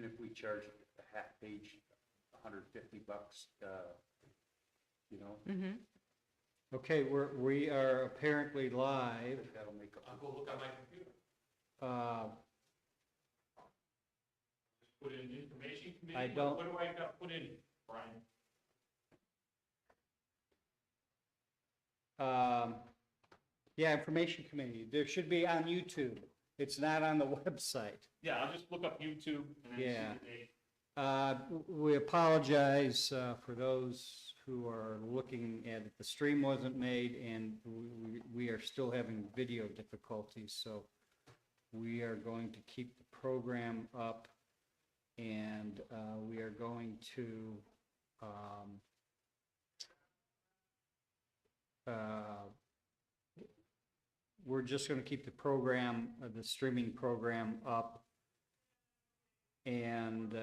even if we charge a half page, $150, you know, Okay, we are apparently live. that'll make I'll up. go look on my computer. Uh, Just put in information committee. I don't- What do I got to put in, Brian? Yeah, information committee. There should be on YouTube. It's not on the website. Yeah, I'll just look up YouTube and then see Yeah. the date. We apologize for those who are looking at it. The stream wasn't made, and we are still having video difficulties, so we are going to keep the program up, and we are going to we're just going to keep the program, the streaming program up, and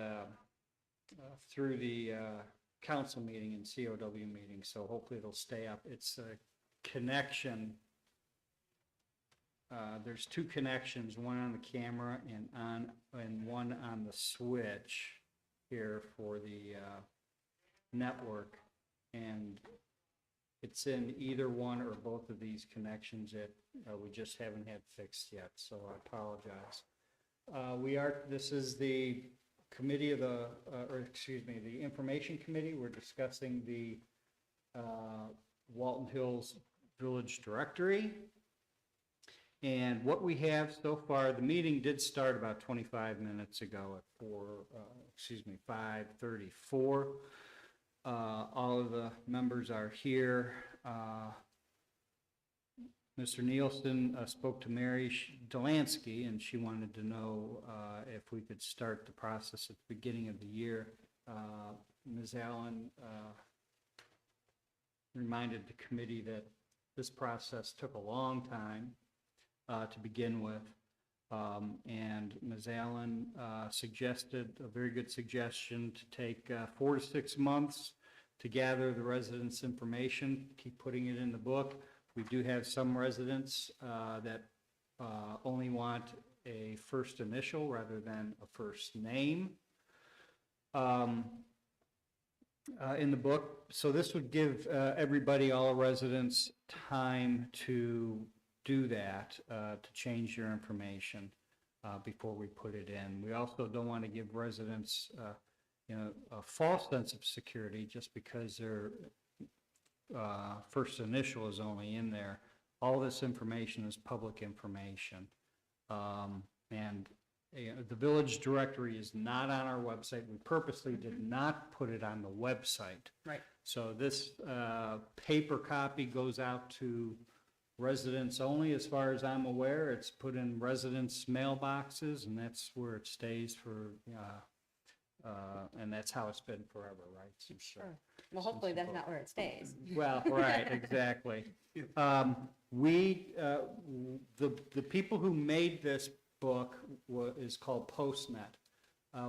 through the council meeting and COW meeting, so hopefully it'll stay up. It's a connection. There's two connections, one on the camera and one on the switch here for the network, and it's in either one or both of these connections that we just haven't had fixed yet, so I apologize. This is the committee of the Information Committee. We're discussing the Walton Hills Village Directory. And what we have so far, the meeting did start about 25 minutes ago at 5:34. All of the members are here. Mr. Nielsen spoke to Mary Delansky, and she wanted to know if we could start the process at the beginning of the year. Ms. Allen reminded the committee that this process took a long time to begin with. And Ms. Allen suggested, a very good suggestion, to take 4 to 6 months to gather the residents' information, keep putting it in the book. We do have some residents that only want a first initial rather than a first name in the book. So this would give everybody, all residents, time to do that, to change your information before we put it in. We also don't want to give residents a false sense of security just because their first initial is only in there. All this information is public information. And the village directory is not on our website. We purposely did not put it on the website. Right. So this paper copy goes out to residents only, as far as I'm aware. It's put in residents' mailboxes, and that's where it stays for, and that's how it's been forever, right? Sure. Well, hopefully that's not where it stays. Well, right, exactly. The people who made this book is called PostNet.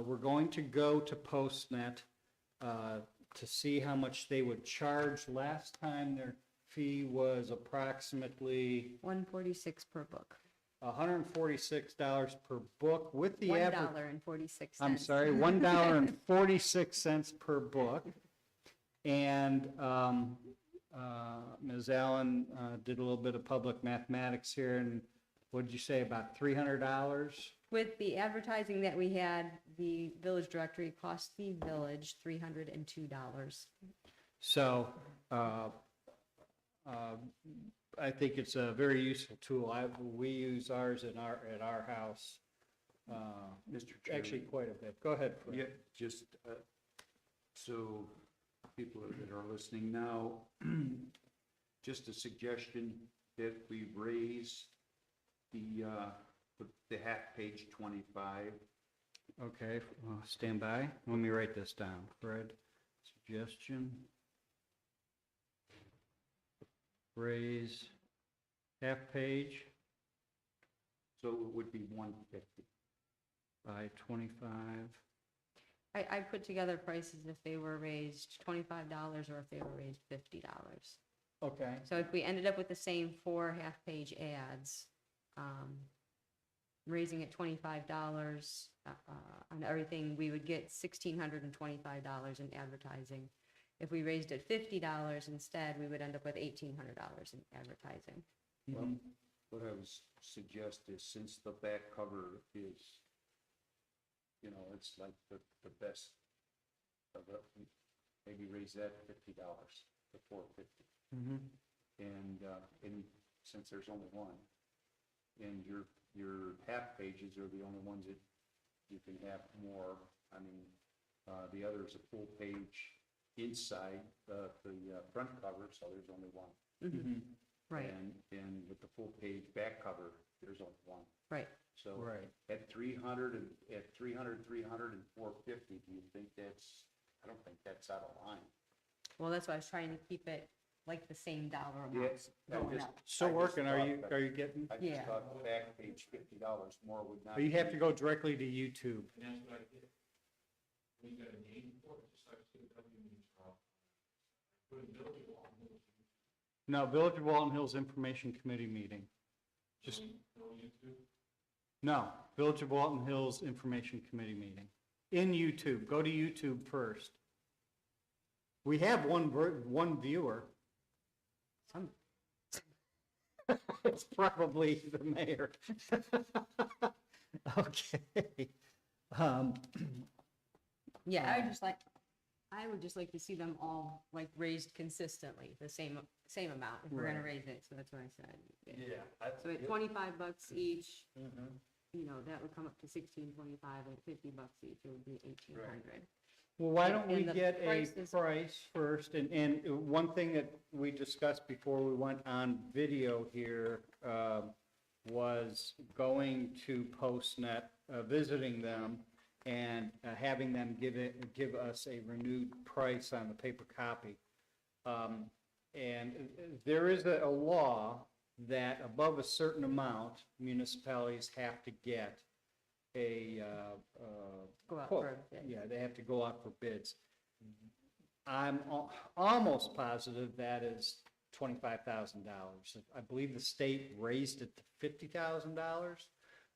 We're going to go to PostNet to see how much they would charge. Last time their fee was approximately $146 per book. $146 per book with the average. $1.46. I'm sorry, $1.46 per book. And Ms. Allen did a little bit of public mathematics here, and what did you say, about $300? With the advertising that we had, the village directory cost the village $302. So I think it's a very useful tool. We use ours at our house. Mr. Chairman. Actually, quite a bit. Go ahead, Fred. Yeah, just so people that are listening now, just a suggestion that we raise the half page 25. Okay, stand by. Let me write this down. Fred, suggestion. Raise half page So it would be 150. by 25. I put together prices if they were raised $25 or if they were raised $50. Okay. So if we ended up with the same 4 half-page ads, raising it $25 on everything, we would get $1,625 in advertising. If we raised it $50 instead, we would end up with $1,800 in advertising. Well, Mhm. what I was suggest is since the back cover is, it's like the best of it, maybe raise that $50 to $450. Mhm. And since there's only one, and your half pages are the only ones that you can have more. I mean, the other is a full page inside the front cover, so there's only one. Mhm. Right, And with the full page back cover, there's only one. right. So Right. at 300 and 450, do you think I don't think that's out of line. Well, that's why I was trying to keep it like the same dollar amounts I going just- up. Still I just working, thought are that- you getting? I Yeah. just thought the back page, $50 more would not. But you have be- to go directly to YouTube. And that's what I did. We got a name for it, just like CW means from. Put in Village of Walton Hills. No, Village of Walton Hills Information Committee meeting. Just, No YouTube. no, Village of Walton Hills Information Committee meeting. In YouTube, go to YouTube first. We have one viewer. Some, It's probably the mayor. Okay. yeah, I would just like to see them all like raised consistently, the same amount, if we're gonna Right. raise it, so that's what I said. Yeah. So at $25 each, Mhm. that would come up to $16.25, and $50 each, it would be $1,800. Well, why don't we And the get a price is- price first? And one thing that we discussed before we went on video here was going to PostNet, visiting them, and having them give us a renewed price on the paper copy. And there is a law that above a certain amount, municipalities have to get a Go out quote. for a bid. Yeah, they have to go out for bids. I'm almost positive that is $25,000. I believe the state raised it to $50,000.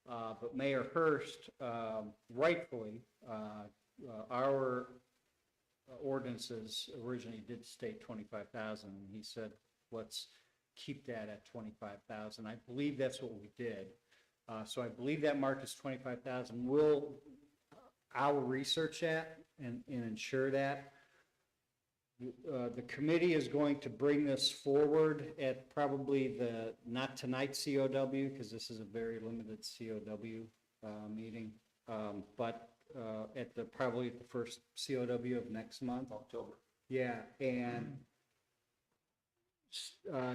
But Mayor Hurst, rightfully, our ordinances originally did state 25,000, and he said, let's keep that at 25,000. I believe that's what we did. So I believe that mark is 25,000. I'll research that and ensure that. The committee is going to bring this forward at probably not tonight's COW, because this is a very limited COW meeting, but at probably the first COW of next month. October. Yeah, and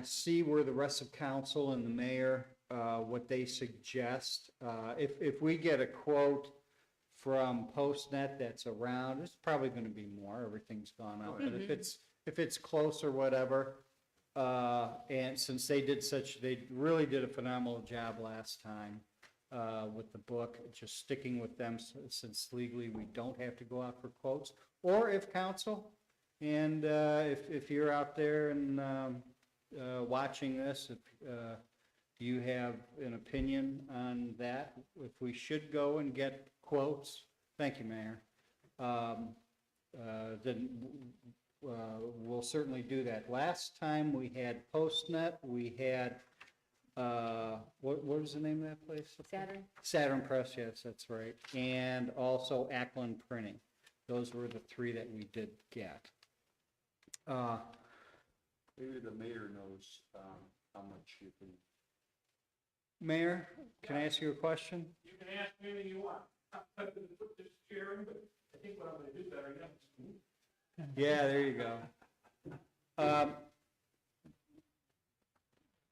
see where the rest of council and the mayor, what they suggest. If we get a quote from PostNet that's around, it's probably gonna be more, everything's gone up. But if it's close or whatever, and since they really did a phenomenal job last time with the book, just sticking with them since legally we don't have to go out for quotes. Or if council, and if you're out there and watching this, if you have an opinion on that, if we should go and get quotes, thank you, Mayor, then we'll certainly do that. Last time we had PostNet, we had, what was the name of that place? Saturn? Saturn Press, yes, that's right, and also Ackland Printing. Those were the three that we did get. Maybe the mayor knows how much you can. Mayor, can I ask you a question? You can ask me anything you want. Put this chair in, but I think what I'm gonna do better, Yeah, there you go.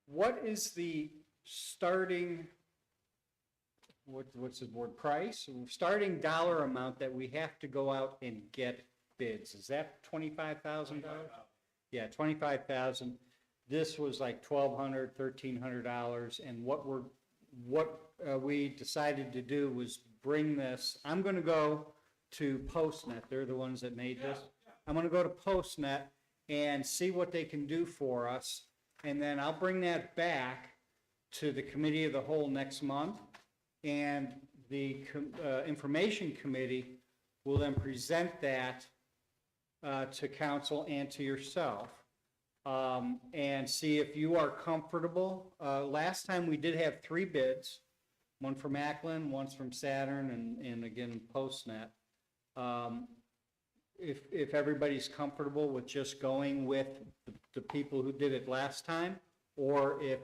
What is the starting, what's the word, price? Starting dollar amount that we have to go out and get bids? Is that $25,000? Yeah, 25,000. This was like $1,200, $1,300, and what we decided to do was bring this. I'm going to go to PostNet. They're the ones that made this. I'm going to go to PostNet and see what they can do for us, and then I'll bring that back to the committee of the whole next month, and the information committee will then present that to council and to yourself, and see if you are comfortable. Last time we did have 3 bids, one from Ackland, one's from Saturn, and again, PostNet. If everybody's comfortable with just going with the people who did it last time, or if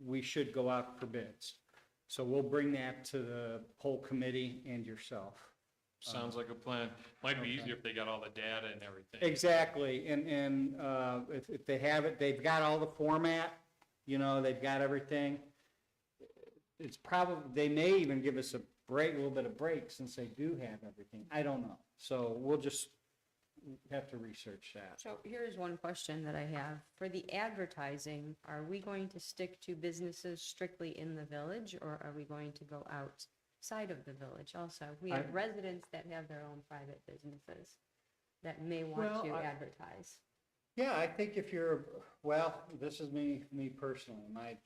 we should go out for bids. So we'll bring that to the poll committee and yourself. Sounds like a plan. Might be Okay. easier if they got all the data and everything. Exactly, and if they have it, they've got all the format, you know, they've got everything. It's probably, they may even give us a little bit of break since they do have everything. I don't know. So we'll just have to research that. So here's one question that I have. For the advertising, are we going to stick to businesses strictly in the village, or are we going to go outside of the village also? We have residents that have their own private businesses that may want to advertise. Yeah, I think if you're, well, this is me personally, my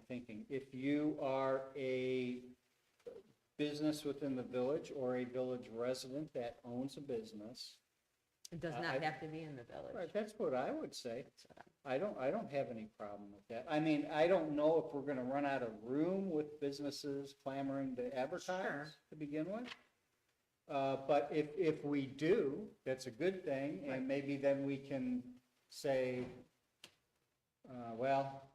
thinking. If you are a business within the village or a village resident that owns a business. It does not have to be in the village. Right, that's what I would say. That's what I don't have any problem with that. I mean, I don't know if we're gonna run out of room with businesses clamoring to advertise Sure. to begin with. But if we do, that's a good thing, and maybe then we can say, well,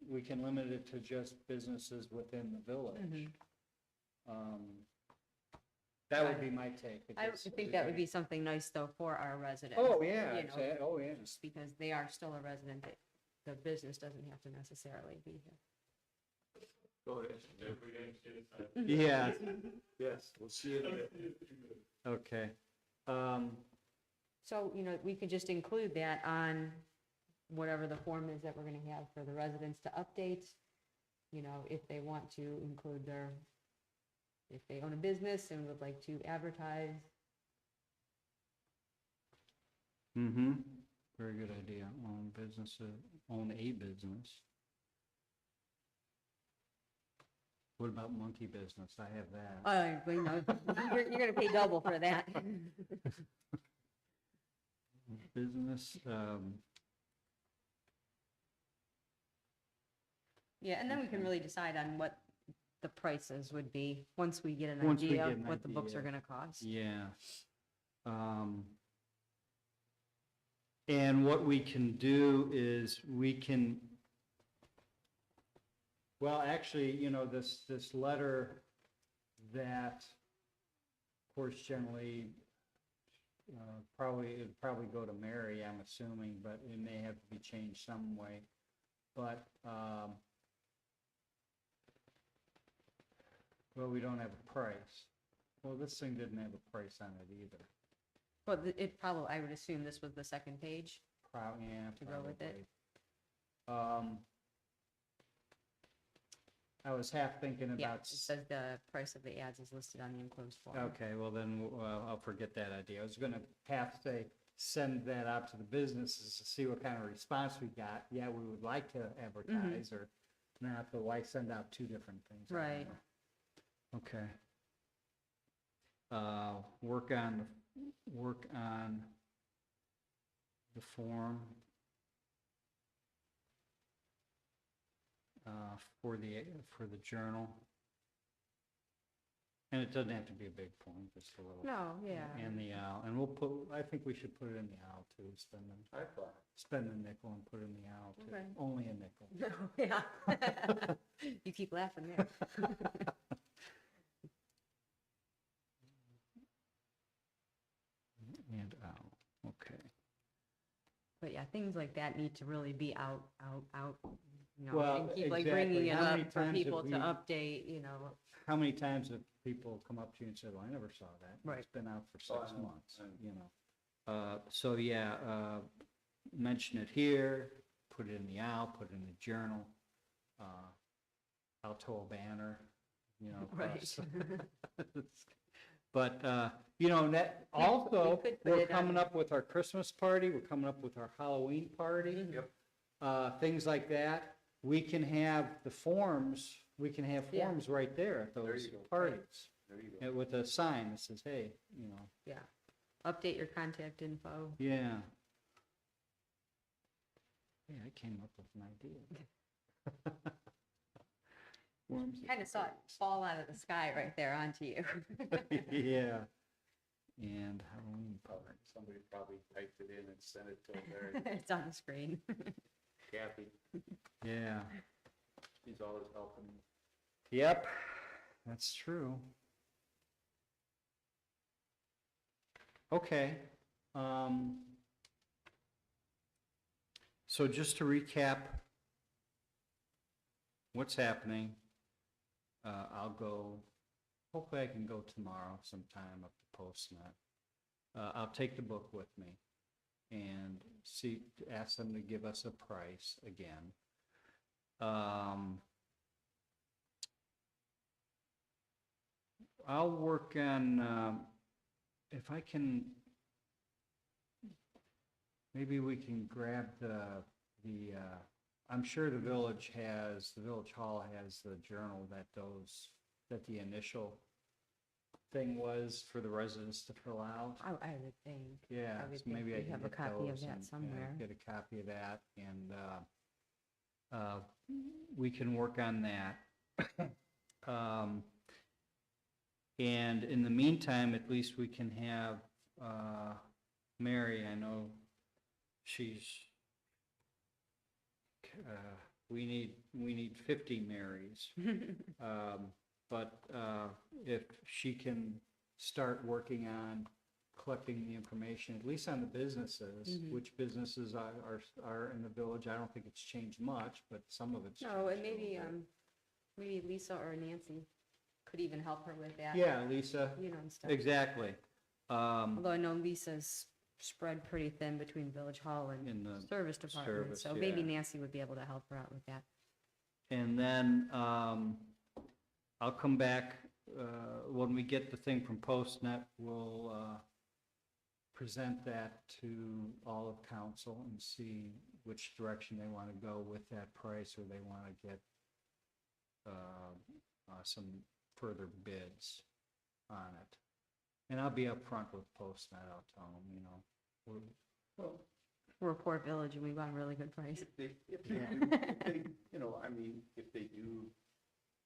we can limit it to just businesses within the village. Mhm. That would be my take. I would think that would be something nice though for our residents. Oh, yeah, you know, oh, yeah. Just because they are still a resident, the business doesn't have to necessarily be here. Go ahead. Yeah, Yes, we'll see you in a bit. okay. So, you know, we could just include that on whatever the form is that we're gonna have for the residents to update. You know, if they want to include if they own a business and would like to advertise. Mm-hmm, very good idea. Own a business. What about monkey business? I have that. You know, you're gonna pay double for that. Business, Yeah, and then we can really decide on what the prices would be, once we get an Once we idea get of an what the books are idea. gonna cost. yeah. And what we can do is well, actually, you know, this letter that, of course, generally, it'd probably go to Mary, I'm assuming, but it may have to be changed some way. But, well, we don't have a price. Well, this thing didn't have a price on it either. But it probably, I would assume this was the second page. Yeah, To go with it. probably. I was half thinking Yeah, about. it says the price of the ads is listed on the enclosed form. Okay, well then, I'll forget that idea. I was gonna have to send that out to the businesses to see what kind of response we got. Yeah, we would like to advertise, or not, but why send out 2 different things? I don't Right. know. Okay. Work on the form for the journal. And it doesn't have to be a big form, just a little. No, yeah. And the owl, and I think we should put it in the owl too, spend the nickel and put it in the owl too. Okay. Only a nickel. Yeah. You keep laughing there. And owl, okay. But yeah, things like that need to really be out, you know, Well, and keep like exactly. bringing it How many up for times have people to we- update, you know. How many times have people come up to you and said, well, I never saw that? Right. It's been out for Oh, 6 I know. months, you know. So yeah, mention it here, put it in the owl, put it in the journal. I'll tow a banner, you know. Right. across. But, you know, that, also, could put we're it on- coming up with our Christmas party, we're coming up with our Halloween party. Mhm. Yep. Things like that. We can have the forms we can have Yeah. forms right there at There those you go. parties. There you go. With a sign that says, hey, you know, Yeah. Update your contact info. yeah. Yeah, I came up with an idea. Kind of saw it fall out of the sky right there onto you. Yeah. And Halloween party. Somebody probably typed it in and sent it to them there. It's on the screen. Kathy, Yeah. she's always helping me. Yep, that's true. Okay. So just to recap what's happening, I'll go, hopefully I can go tomorrow sometime up to PostNet. I'll take the book with me and see, ask them to give us a price again. I'll work on, if I can, maybe we can grab I'm sure the village hall has the journal that the initial thing was for the residents to fill out. I would think. Yeah, I would so think maybe I we can have a get copy of those that and, yeah, somewhere. get a copy of that, and we can work on that. And in the meantime, at least we can have Mary, I know she's, we need 50 Marys. But if she can start working on collecting the information, at least on the businesses, Mhm. which businesses are in the village, I don't think it's changed much, but some of it's changed. No, and a maybe, little bit. maybe Lisa or Nancy could even help her with that. Yeah, Lisa, You know, and stuff. exactly. Although I know Lisa's spread pretty thin between Village Hall and In the Service Department, service, so maybe yeah. Nancy would be able to help her out with that. And then I'll come back, when we get the thing from PostNet, we'll present that to all of council and see which direction they want to go with that price, or they want to get some further bids on it. And I'll be upfront with PostNet, I'll tell them, you know, Well, We're a poor village and we want a really good price. if they, you know, I mean, if they do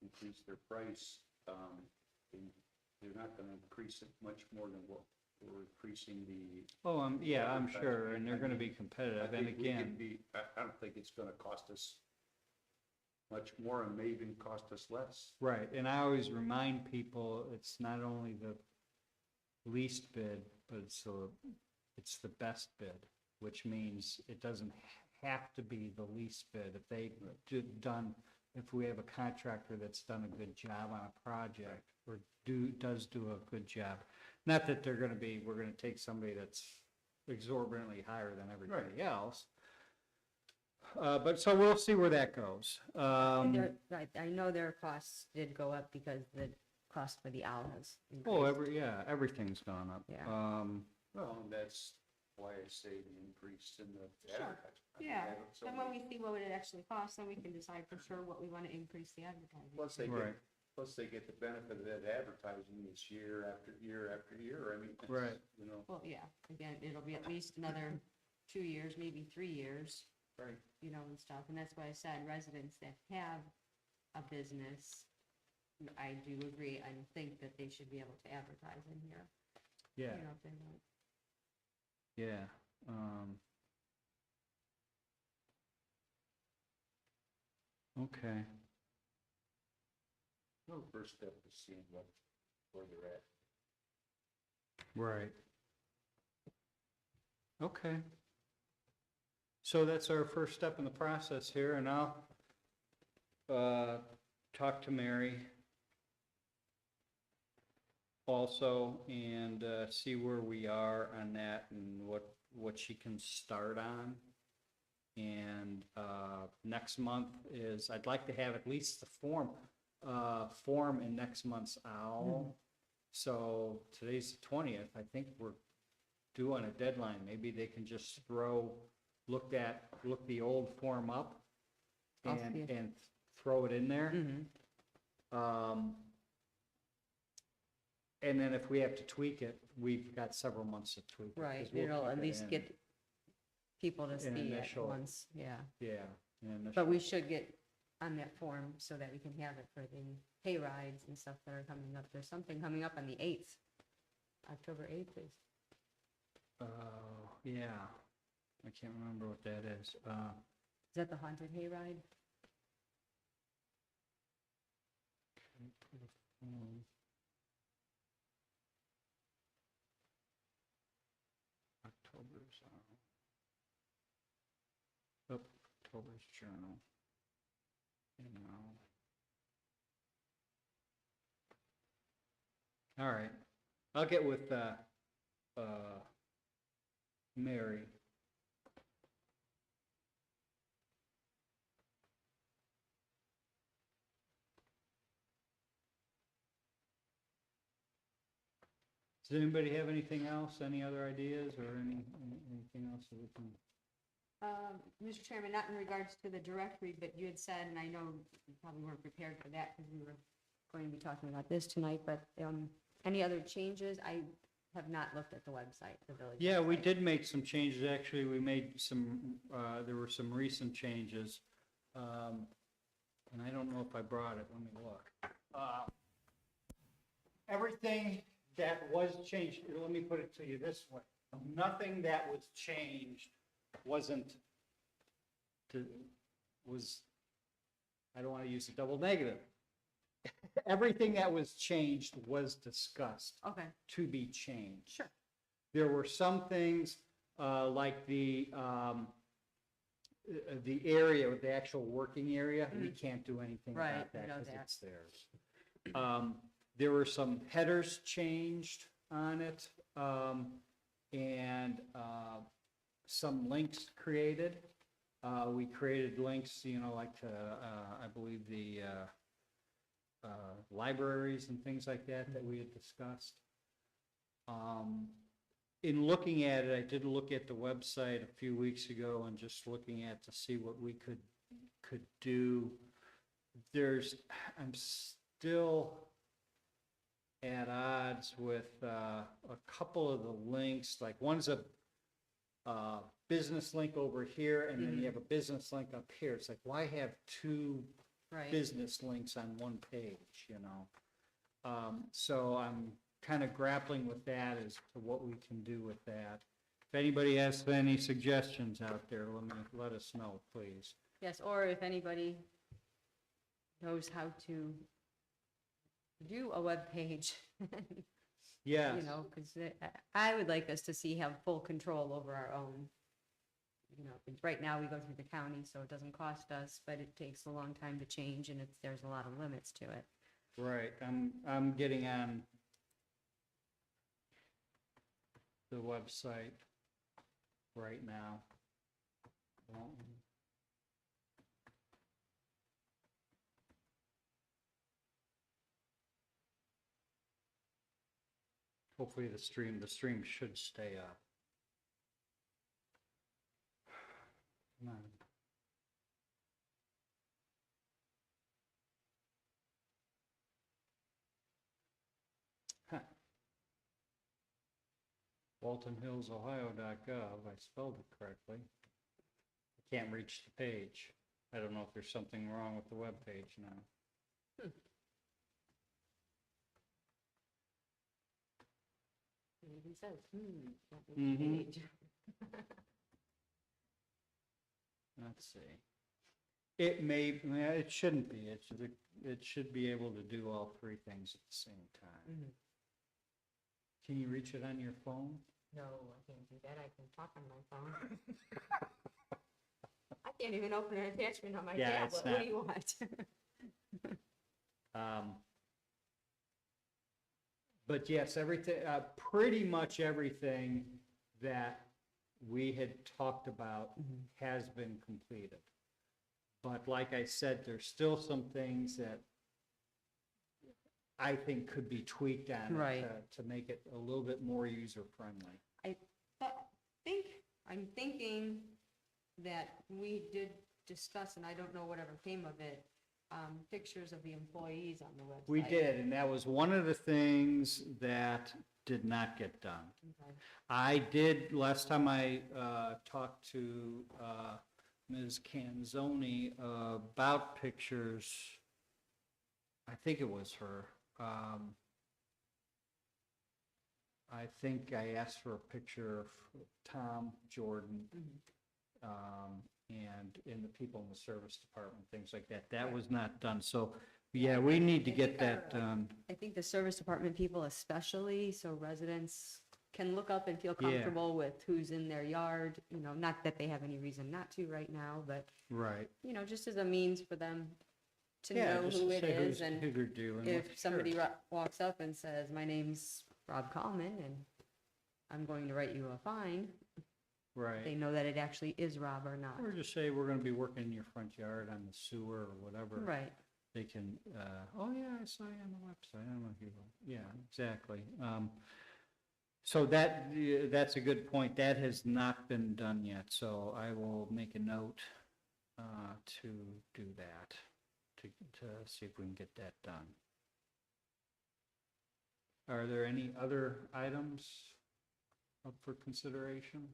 increase their price, they're not gonna increase it much more than what we're increasing the. oh, yeah, I'm advertising. sure, and they're I gonna mean, be competitive, I and think we can again, be, I don't think it's gonna cost us much more, and may even cost us less. right, and I always remind people, it's not only the least bid, but it's the best bid, which means it doesn't have to be the least bid. If they if we have a contractor that's done a good job on a project, or does do a good job, not that we're gonna take somebody that's exorbitantly higher than everybody else. But so we'll see where that goes. I know their costs did go up because the cost for the owl has Oh, increased. everything's gone up. Yeah. Well, and that's why I say the increase in the Sure. advertising. I mean, Yeah, I don't- so then when we see what it actually costs, then we can decide for sure what we want to increase the advertising. Plus they Right. get the benefit of that advertising this year after year after year, I mean, it's, Right. you know. Well, yeah, again, it'll be at least another 2 years, maybe 3 years, Right. you know, and stuff. And that's why I said residents that have a business, I do agree, I think that they should be able to advertise in here, Yeah, you know, if they want. yeah. Okay. Well, first step is seeing where they're at. Right. Okay. So that's our first step in the process here, and I'll talk to Mary also and see where we are on that and what she can start on. And next month I'd like to have at least the form in next month's OWL. So today's the 20th. I think we're due on a deadline. Maybe they can just look the old form up I'll see it. and throw it in there. Mhm. And then if we have to tweak it, we've got several months to tweak it. 'cause Right, we'll it'll keep at it least in. get people to an see it initial- once, yeah. Yeah. an But we initial- should get on that form so that we can have it for the hay rides and stuff that are coming up. There's something coming up on the 8th. October 8th is, Yeah, I can't remember what that is. is that the haunted hay ride? October's, October's journal. All right, I'll get with, Mary. Does anybody have anything else, any other ideas or anything else that we can? Mr. Chairman, not in regards to the directory, but you had said, and I know you probably weren't prepared for that because we were going to be talking about this tonight, but any other changes? I have not looked at the website, the village. Yeah, we website. did make some changes, actually, we made some, there were some recent changes. And I don't know if I brought it, let me look. Everything that was changed, let me put it to you this way, nothing that was changed wasn't, I don't want to use a double negative. Everything that was changed was discussed Okay, to be changed. sure. There were some things, like the area, the actual working area, we can't do anything Right, about we that know because that. it's theirs. There were some headers changed on it, and some links created. We created links, like to, I believe the libraries and things like that we had discussed. In looking at it, I did look at the website a few weeks ago and just looking at to see what we could do. I'm still at odds with a couple of the links, like one's a business link over here, and then you have a business link up here. It's like, why have two Right. business links on one page, So I'm kind of grappling with that as to what we can do with that. If anybody has any suggestions out there, let us know, please. Yes, or if anybody knows how to do a web page, Yes. because I would like us to have full control over our own. Right now we go through the county, so it doesn't cost us, but it takes a long time to change, and there's a lot of limits to it. Right, I'm getting on the website right now. Hopefully the stream should stay up. Come on. Huh. WaltonHillsOhio.gov, I spelled it correctly. I can't reach the page. I don't know if there's something wrong with the web page now. It even says, that Mhm. page. Let's see. It shouldn't be. It should be able to do all three things at the same time. Mhm. Can you reach it on your phone? No, I can't do that. I can talk on my phone. I can't even open an attachment on my Yeah, it's tablet. What do you want? But yes, everything, pretty much everything that we had talked about has been completed. But like I said, there's still some things that I think could be tweaked on it Right. to make it a little bit more user-friendly. I'm thinking that we did discuss, and I don't know whatever came of it, pictures of the employees on the website. We did, and that was one of the things that did not get done. Okay. I did, last time I talked to Ms. Canzoni about pictures, I think it was her. I think I asked for a picture of Tom, Jordan, and the people in the service department, things like that. That was not done, so, yeah, we need to I get think our, that done. I think the service department people especially, so residents can look up and feel Yeah. comfortable with who's in their yard, you know, not that they have any reason not to right now, but, Right. you know, just as a means for them to Yeah, know just who to it say is, who's- and who they're dealing with. if somebody Sure. walks up and says, my name's Rob Kallman, and I'm going to write you a fine, they Right. know that it actually is Rob or not. Or just say, we're gonna be working in your front yard on the sewer or whatever. Right, They can, oh yeah, I saw you on the website, I don't know if you, yeah, exactly. So that's a good point, that has not been done yet, so I will make a note to do that, to see if we can get that done. Are there any other items up for consideration?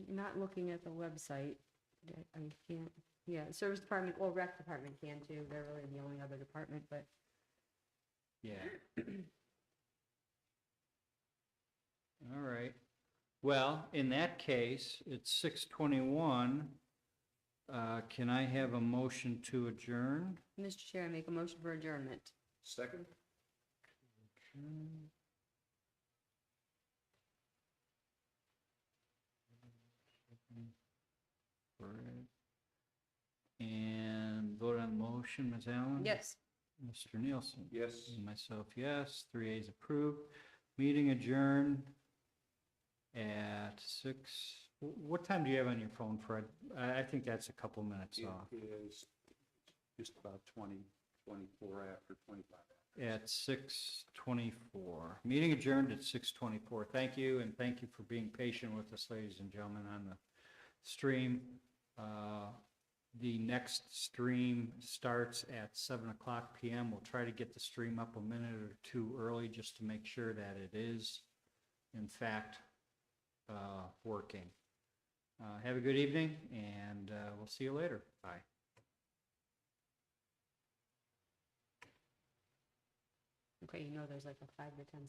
Not looking at the website, I can't, yeah, service department, well, rec department can too, they're really the only other department, but Yeah. All right. Well, in that case, it's 6:21. Can I have a motion to adjourn? Mr. Chair, I make a motion for adjournment. Second? Right. And vote on the motion, Ms. Allen? Yes. Mr. Nielsen? Yes. And myself, yes. 3 A's approved. Meeting adjourned at 6. What time do you have on your phone, Fred? I think that's a couple minutes off. It is just about 24 after 25. At 6:24. Meeting adjourned at 6:24. Thank you, and thank you for being patient with us, ladies and gentlemen, on the stream. The next stream starts at 7:00 PM. We'll try to get the stream up a minute or two early just to make sure that it is, in fact, working. Have a good evening, and we'll see you later. Bye. Okay, you know there's like a 5 to 10 second